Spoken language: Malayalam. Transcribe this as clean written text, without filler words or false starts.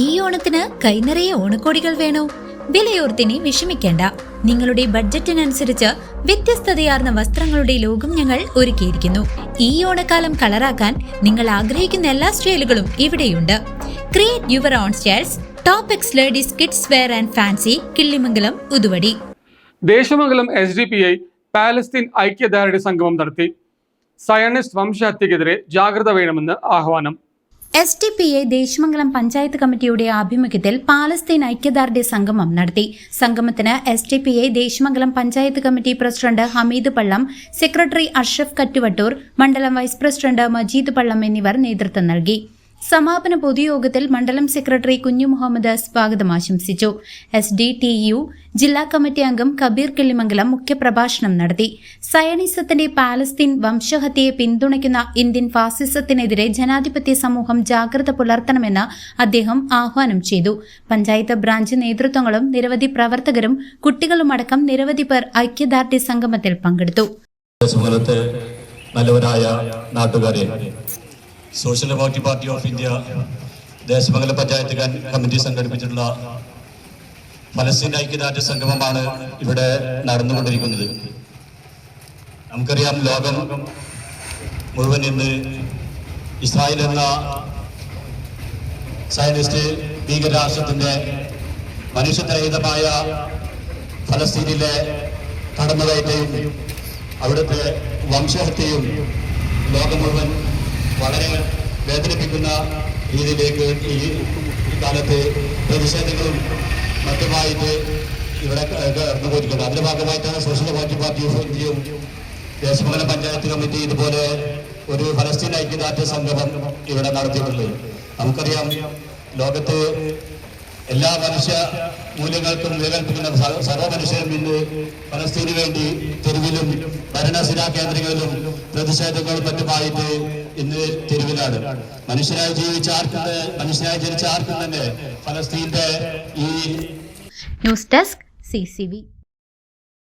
ഈ ഓണത്തിന് കൈനിറയെ ഓണക്കോടികൾ വേണോ? വിലയോർത്തിനി വിഷമിക്കേണ്ട. നിങ്ങളുടെ ബഡ്ജറ്റിനനുസരിച്ച് വ്യത്യസ്തതയാർന്ന വസ്ത്രങ്ങളുടെ ലോകം ഞങ്ങൾ ഒരുക്കിയിരിക്കുന്നു. ഈ ഓണക്കാലം കളറാക്കാൻ നിങ്ങൾ ആഗ്രഹിക്കുന്ന എല്ലാ സ്റ്റൈലുകളും ഇവിടെയുണ്ട്. Create your own styles. Top X ladies kids wear and fancy, Killimangalam, Uthuvadi. Desamangalam SDPI Palestine ഐക്യദാർഢ്യ സംഗമം നടത്തി. സയനിസ്റ്റ് വംശഹത്യക്കെതിരെ ജാഗ്രത വേണമെന്ന് ആഹ്വാനം. SDPI ദേശമംഗലം പഞ്ചായത്ത് കമ്മിറ്റിയുടെ ആഭിമുഖ്യത്തിൽ പാലസ്തീൻ ഐക്യദാർഢ്യ സംഗമം നടത്തി. സംഗമത്തിന് SDPI Desamangalam panchayat committee president Hameed Pallam, secretary Ashraf Kattuvattoor, മണ്ഡലം വൈസ് പ്രസിഡന്റ് മജീദ് പള്ളം എന്നിവർ നേതൃത്വം നൽകി. സമാപന പൊതുയോഗത്തിൽ മണ്ഡലം സെക്രട്ടറി കുഞ്ഞു മുഹമ്മദ് സ്വാഗതം ആശംസിച്ചു. SDTU ജില്ലാ കമ്മിറ്റി അംഗം കബീർ കിള്ളിമംഗലം മുഖ്യപ്രഭാഷണം നടത്തി. സയനിസത്തിന്റെ പാലസ്തീൻ വംശഹത്യയെ പിന്തുണയ്ക്കുന്ന ഇന്ത്യൻ ഫാസിസത്തിനെതിരെ ജനാധിപത്യ സമൂഹം ജാഗ്രത പുലർത്തണമെന്ന് അദ്ദേഹം ആഹ്വാനം ചെയ്തു. പഞ്ചായത്ത് ബ്രാഞ്ച് നേതൃത്വങ്ങളും നിരവധി പ്രവർത്തകരും കുട്ടികളുമടക്കം നിരവധി പേർ ഐക്യദാർഢ്യ സംഗമത്തിൽ പങ്കെടുത്തു. Social democratic party of India Desamangalam panchayat committee സംഘടിപ്പിച്ചിട്ടുള്ള ഫലസ്തീൻ ഐക്യദാർഢ്യ സംഗമമാണ് ഇവിടെ നടന്നുകൊണ്ടിരിക്കുന്നത്. നമുക്കറിയാം, ലോകം മുഴുവൻ ഇന്ന് ഇസ്രായേൽ എന്ന സയനിസ്റ്റ് ഭീകരരാഷ്ട്രത്തിന്റെ മനുഷ്യത്വരഹിതമായ ഫലസ്തീനിലെ കടന്നുകയറ്റവും അവിടുത്തെ വംശഹത്യയും ലോകം മുഴുവൻ വളരെ വേദനിപ്പിക്കുന്ന രീതിയിലേക്ക് ഈ കാലത്ത് പ്രതിഷേധങ്ങളും മറ്റുമായിട്ട് ഇവിടെ നടന്നുകൊണ്ടിരിക്കുന്നത്. അതിന്റെ ഭാഗമായിട്ടാണ് സോഷ്യൽ ഡെമോക്രാറ്റിക് പാർട്ടി ഓഫ് ഇന്ത്യയും ദേശമംഗലം പഞ്ചായത്ത് കമ്മിറ്റി ഇതുപോലെ ഒരു ഫലസ്തീൻ ഐക്യദാർഢ്യ സംഗമം ഇവിടെ നടത്തിയിട്ടുള്ളത്. നമുക്കറിയാം, ലോകത്ത് എല്ലാ മനുഷ്യ മൂല്യങ്ങൾക്കും നിലനിൽപ്പിക്കുന്ന സർവ്വ മനുഷ്യരും ഇന്ന് ഫലസ്തീനു വേണ്ടി തെരുവിലും ഭരണസിരാ കേന്ദ്രങ്ങളിലും പ്രതിഷേധങ്ങളും മറ്റുമായിട്ട് ഇന്ന് തെരുവിലാണ്. മനുഷ്യരായി ജനിച്ച ആർക്കും തന്നെ ഫലസ്തീന്റെ ഈ ന്യൂസ് ഡെസ്ക് CCV.